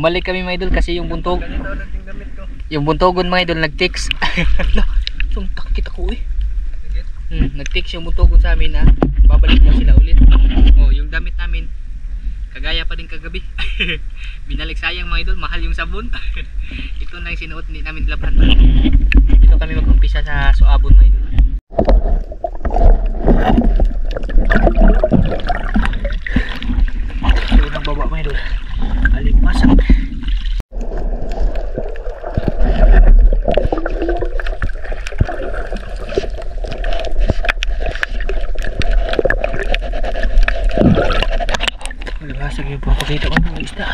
Bumalik kami mga idol kasi yung buntogon mga idol nag-text. Sumpak kita ko eh. Nag-text yung buntogon sa amin na babalik na sila ulit. Oh, yung damit namin kagaya pa din kagabi. Binalik, sayang mga idol, mahal yung sabon. Ito na yung sinuot namin laban. Dito kami mag-umpisa sa Suabon mga idol. Ito nang baba mga idol. Alimasak. Alimasak yung pakita ko ng isda.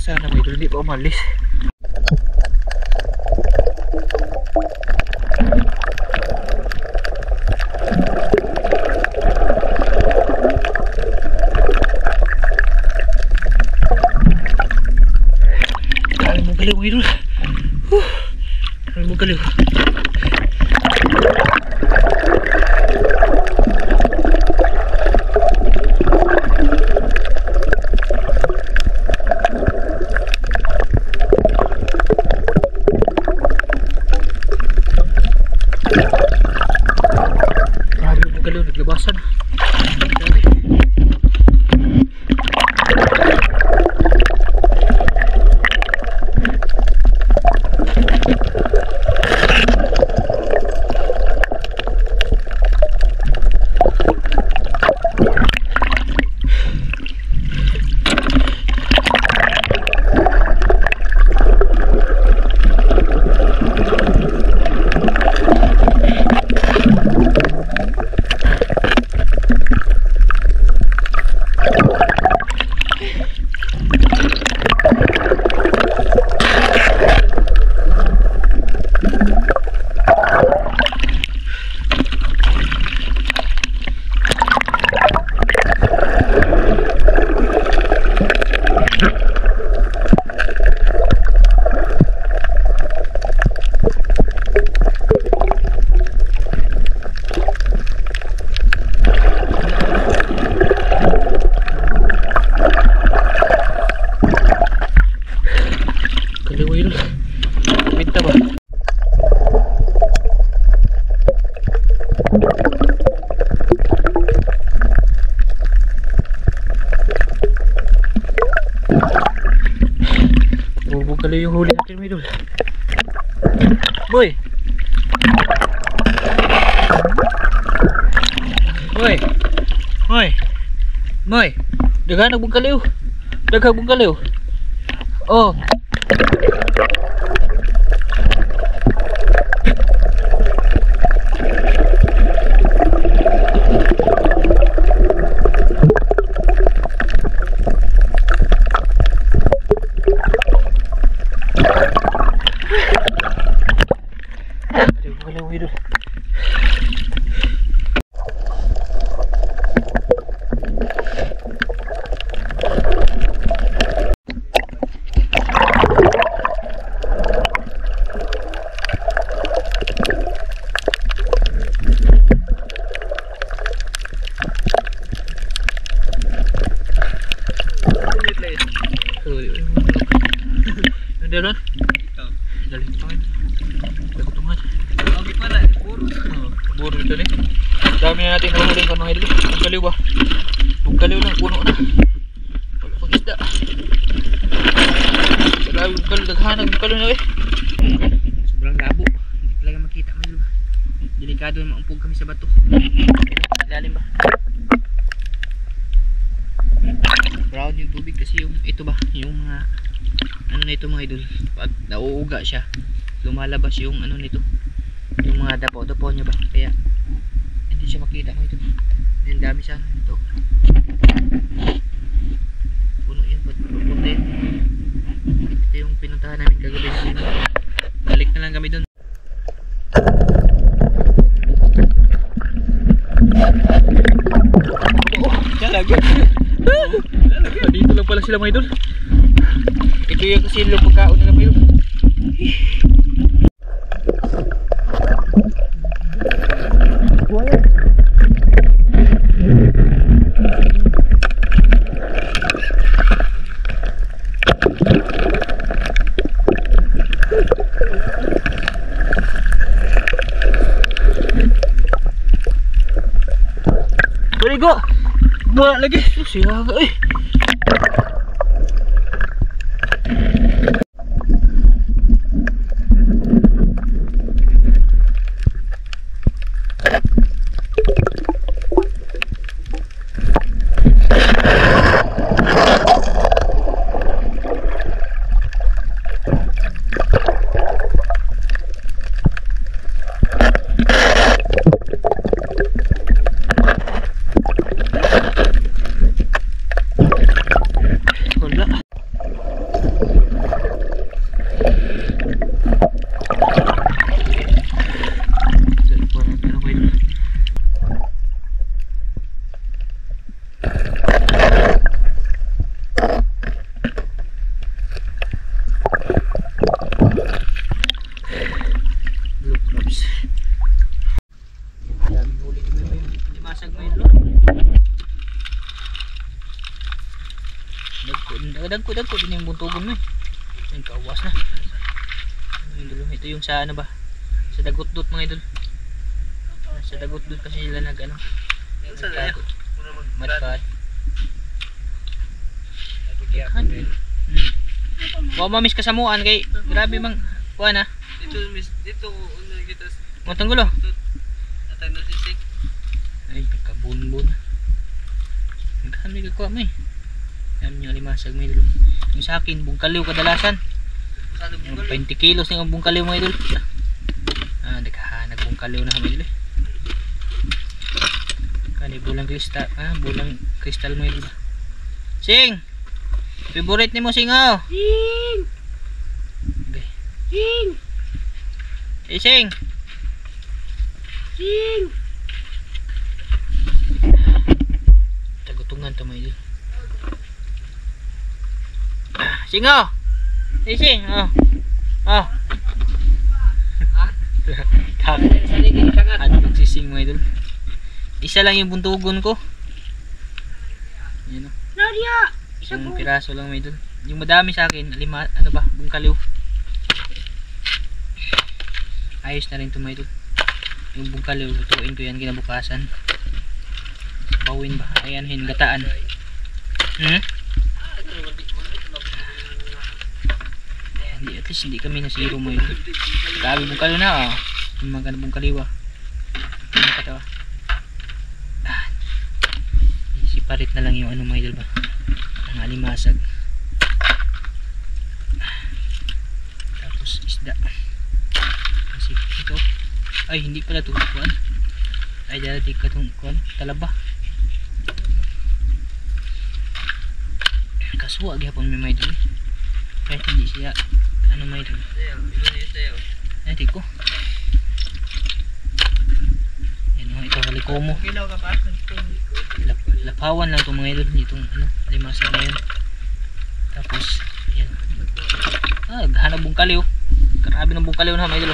Sana may hindi pa umalis. Kali mo galiw idol. Kali mo galiw. Naglabasan. Bubog kalo yung huli natin mga idol. Boy! Boy! Boy! Boy! Daghan bungkaliw. Daghang bungkaliw. Oh. Dalan. Dalan pa rin. Dagutungan. Okay pala, buro. Buro ito rin. Dami na natin nahuling ka mga idol. Bungkaliw ba? Bungkaliw lang, puno na. Wala pang isda. Grabe bungkaliw, daghanang bungkaliw na eh. Sobrang labo. Hindi talaga makita mga idol. Delikado na maumpog kami sa bato. Lalim ba? Brown yung tubig kasi yung ito ba, yung mga ano na ito mga idol, pag nauuga siya lumalabas yung ano nito, yung mga dapo-dapo niya ba, kaya hindi siya makita mga idol. Ang dami sa ano nito, puno yan, puno yan. Ito yung pinuntahan namin kagabi namin. Balik na lang kami dun. Oh, talaga. Dito lang pala sila mga idol. Ito yung kasi yung pagkaon nila mga idol. Go! Buat lagi. Siapa eh? Dagko din yung buntugon mo eh. Yung kawas na. Ito yung sa ano ba? Sa dagot-dot mga idol. Sa dagot-dot kasi sila nag ano. Matpat. Wow, mamis kasamuan kay grabe mang kuan ha. Dito uno kita. Montong gulo. Natay na sisig. Ay, kabunbon. Naghan mi ka mo eh. Yan yung alimasag mga idol. Yung sa akin, bungkaliw kadalasan. 20 kilos na yung bungkaliw mga idol. Nagbungkaliw na kami idol. Kani bulang kristal. Bulang kristal mga idol. Sing! Favorite ni mo Sing oh! Sing! Okay. Sing! Eh Sing! Sing! Tagutungan to mga idol. Sing oh. Sing oh. Oh. Ano nagsising mo idol? Isa lang yung buntugon ko. Yan oh. Nadia. Isang piraso lang mo idol. Yung madami sa akin, ano ba, bungkaliw. Ayos na rin ito mga idol. Yung bungkaliw, lutuin ko yan kinabukasan. Bawin ba? Ayan, gataan. At least hindi kami nasiro mo ito. Grabe bungkaliw na oh. Yung mga bungkaliw ah. Yung katawa. Siparit na lang yung ano mga idol ba. mga alimasag. Tapos isda. Kasi ito, ay hindi pala ito kuan. Ay dati ka itong kuan, talaba. Kasuwa gyapon may may dun. Kahit hindi siya ano may dun. Ay di ko. Yan o, ito kalikomo. Lapawan lang itong mga idol. Itong ano, alimasag na yun. Tapos yan. Hanap bungkaliw. Grabe ng bungkaliw na mga idol.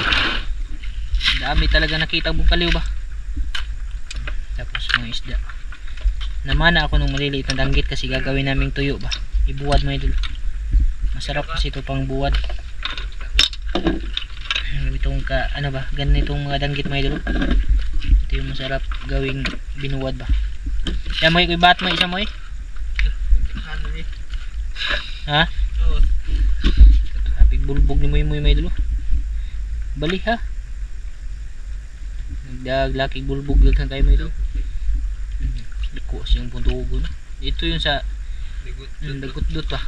Dami talaga nakita bungkaliw ba. Tapos mga isda. Namana ako nung maliliit na danggit kasi gagawin naming tuyo ba. Ibuwad mga idol. Masarap kasi ito pang buwad. Itong ano ba, ganitong mga danggit mga idol. Ito yung masarap gawing binuwad ba. Yan mo ibat mo isa mo ha? Oo. Kapig bulbog ni mo mga idol. Bali ha. Nagdaglaki bulbog lang kayo mga idol. Liko siyang puntugo na. Ito yung sa dagutdut ba.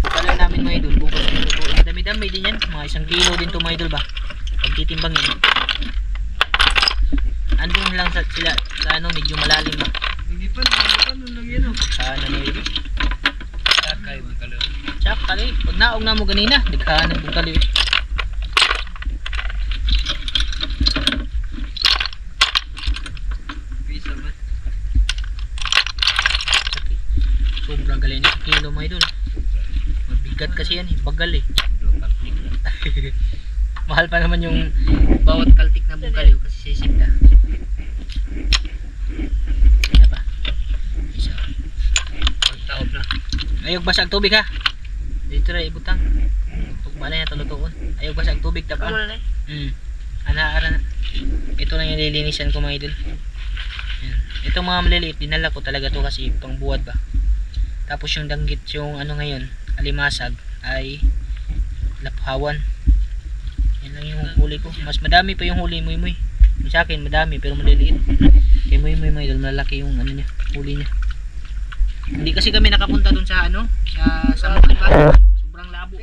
Kala namin mga idol, bukas dito. Dami-dami din yan, mga 1 kilo din to mga idol ba. Pag titimbangin. Andun lang sila sa ano, medyo malalim ba. Hindi pa nung nagyan o. Saan na mga idol? Sakay, bungkaliw. Sakay, pag naog na mo ganina, nagkaan ng bungkaliw. Sobrang galing ni kilo mga idol. Mabigat kasi yan eh, bagal eh. Mahal pa naman yung bawat kaltik na bungkaliw kasi sisinda. Kaya pa isa taob na. Ayog basag tubig ha. Dito na ibutang pag malay na tulutuon. Ayog basag tubig tapa. Ana-ara na. Ito lang yung lilinisan ko mga idol. Itong mga maliliit dinala ko talaga to kasi pang buwad ba. Tapos yung danggit yung ano ngayon alimasag ay laphawan. Yan lang yung huli ko. Mas madami pa yung huli muy. Sa akin madami pero maliliit. Kay muy mga idol malaki yung ano niya, huli niya. Hindi kasi kami nakapunta dun sa ano, sa Makiba. Sobrang labo.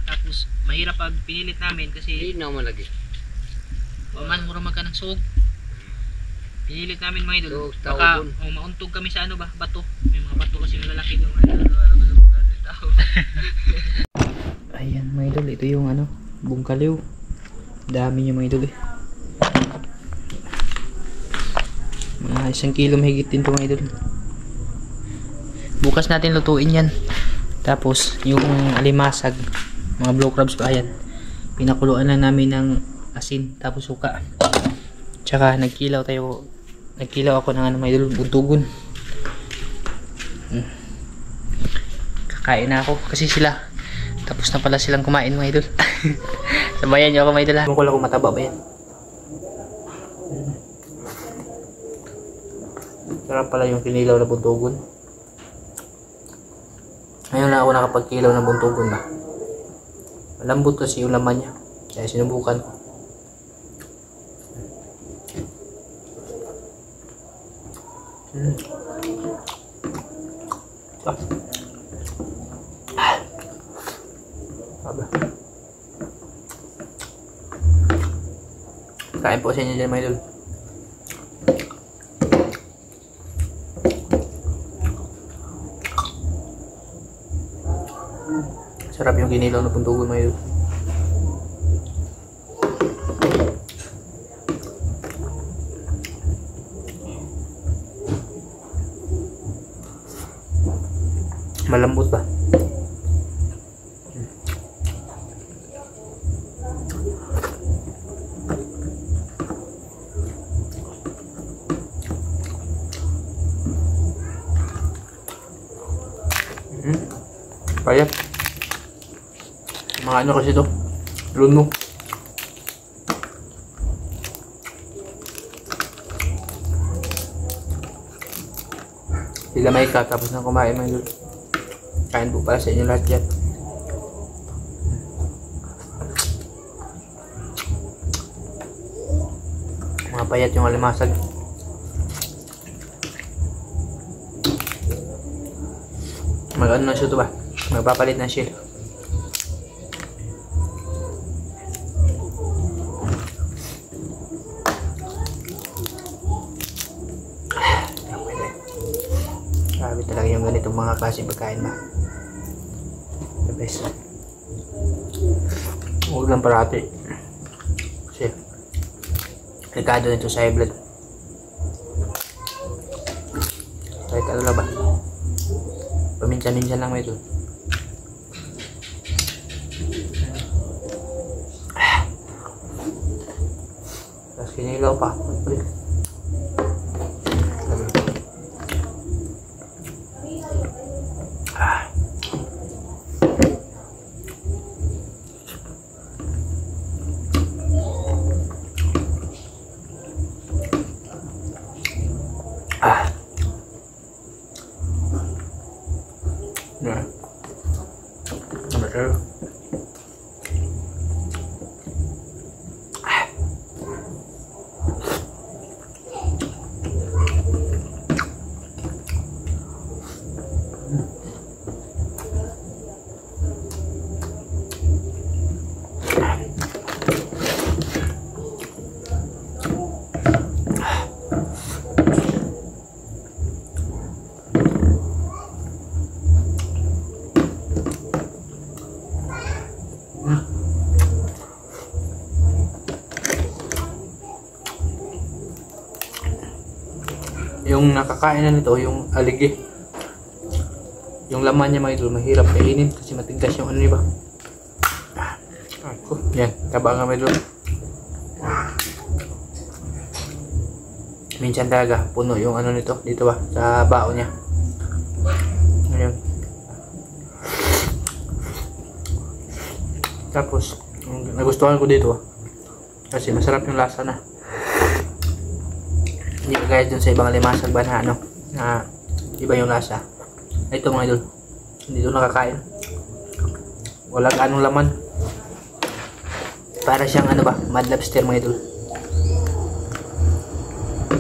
Tapos mahirap pag pinilit namin kasi hindi na mo lagi. Paman mura magka ng sug. Pinilit namin mga idol. Baka mauntog kami sa ano ba, bato. May mga bato kasi malalaki doon. Ayan mga idol, ito yung ano, bungkaliw. Dami niya mga idol eh. Mga 1 kilo mahigit din ito mga idol. Bukas natin lutuin yan. Tapos yung alimasag, mga blue crabs pa yan. Pinakuluan lang namin ng asin tapos suka. Tsaka nagkilaw ako ng ano mga idol, buntugon. Kakain na ako kasi sila tapos na pala silang kumain mga idol. Sabayan nyo ako mga idol ha. Ewan ko lang kung mataba ba yan. Sarap pala yung kinilaw na buntugon. Ngayon na ako nakapagkilaw ng buntugon ba. Malambot kasi yung laman niya. Kaya sinubukan ko. Kain po sa inyo dyan mga idol. Sarap yung kinilaw na buntugon mga idol. Malambot ba? Payat. Mga ano kasi ito? Luno. Sila may tapos na kumain mga idol. Kain po para sa inyo lahat yan. Mga payat yung alimasag. Mag-ano na siya ito ba? Magpapalit na siya. Grabe talaga yung ganitong mga klaseng pagkain ba? The best. Huwag lang parati. Kasi delikado nito sa high blood. Kahit ano lang ba? Paminsan-minsan lang may ito. Tapos kinilaw pa. Nah, betul. Yung nakakain na nito, yung aligi. Yung laman niya mga idol, mahirap kainin kasi matigas yung ano diba? Yan, taba nga mga idol. Minsan talaga, puno yung ano nito, dito ba? Sa bao niya. Ayan. Tapos, nagustuhan ko dito kasi masarap yung lasa na. Hindi kagaya dun sa ibang limasag ba na ano, na iba yung lasa. Ito mga idol, hindi ito nakakain. Wala anong laman. Para siyang ano ba, mad lobster mga idol.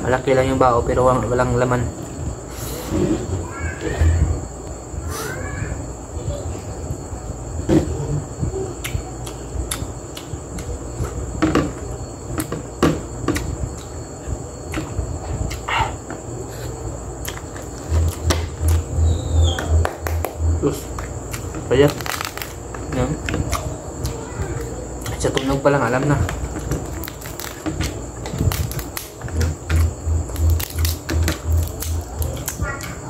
Malaki lang yung bao pero walang laman. Terus, kaya yan. Sa tunog pa lang alam na.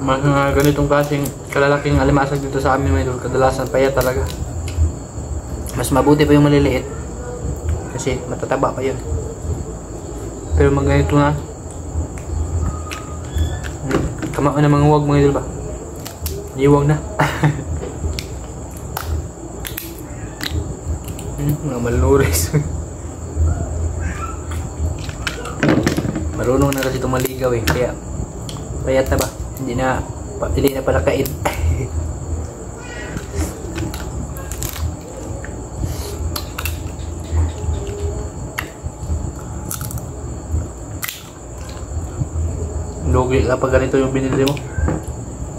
Mga ganitong klaseng kalalaking alimasag dito sa amin mga idol, kadalasan payat talaga. Mas mabuti pa yung maliliit kasi matataba pa yun. Pero mga ganito na kamao na mga huwag mga idol ba? Iwag na. Mga maluris. Marunong na kasi itong maligaw eh. Kaya payat na ba? Hindi na pala kain. Lugi kapag ganito yung binili mo.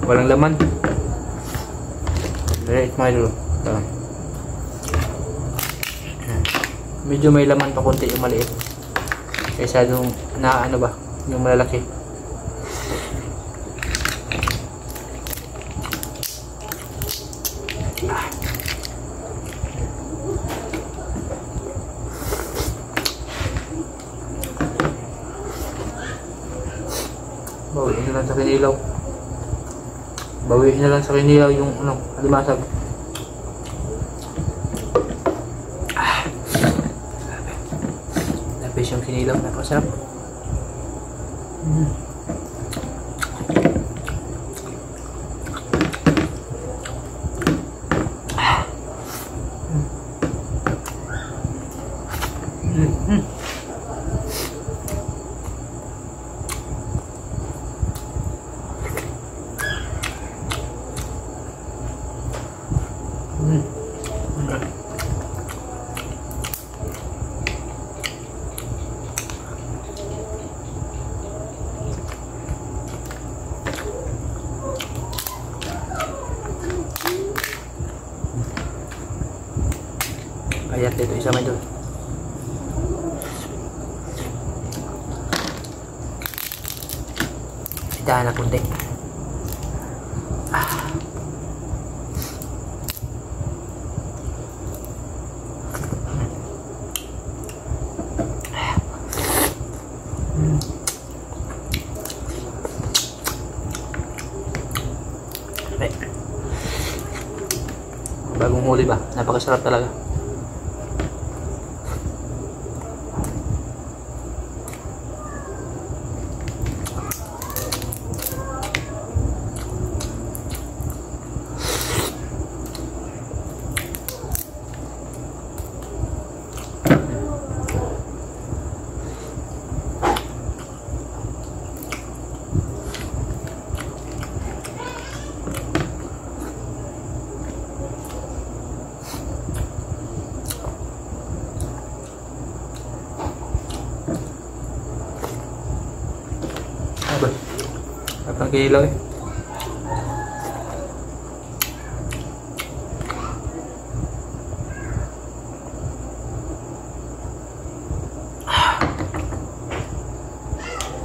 Walang laman. Right, my lord. Medyo may laman pa konti yung maliit. Kaysa yung na ano ba, yung malalaki. Bawiin na lang sa kinilaw. Bawiin na lang sa kinilaw yung ano, alimasag. Napis yung kinilaw, napakasarap. Ayan dito isa mga idol. Dahan na kunti. Bagong huli ba? Napakasarap talaga. Apa kilo eh.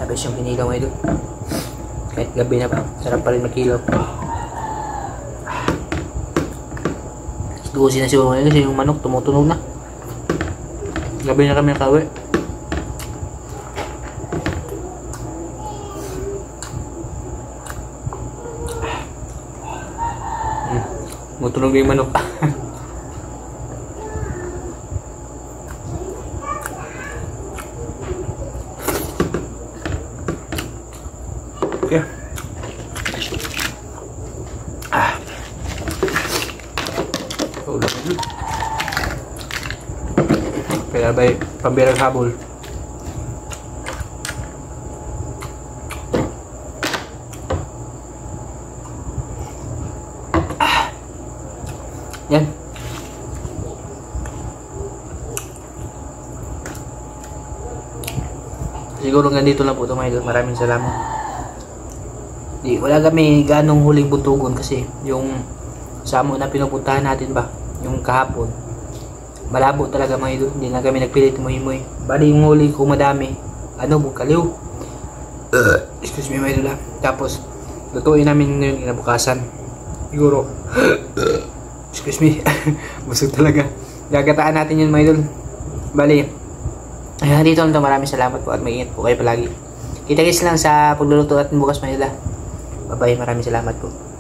Labis yung pinilaw ngayon doon. Kahit gabi na pa, sarap pa rin makilaw. Dusin na siguro ngayon kasi yung manok tumutunog na. Gabi na kami nakawi. Tumutunog yung manok. Okay. Ulang yun. Kaya ba'y pambirang habol. Yan. Siguro ganito lang po ito mga idol. Maraming salamat. Wala kami ganong huling buntugon kasi yung samo na pinupuntahan natin ba, yung kahapon, malabo talaga mga idol. Hindi na kami nagpilit muhimoy. Bali yung huli ko madami, bukaliw. Excuse me mga idol ha. Tapos lutuin namin ngayon kinabukasan. Siguro excuse me. Busog talaga. Gagataan natin yun mga idol. Bali, ayan dito lang ito. Maraming salamat po at mag-ingat po kayo palagi. Kita guys lang sa pagluluto at bukas mga idol. Bye bye. Maraming salamat po.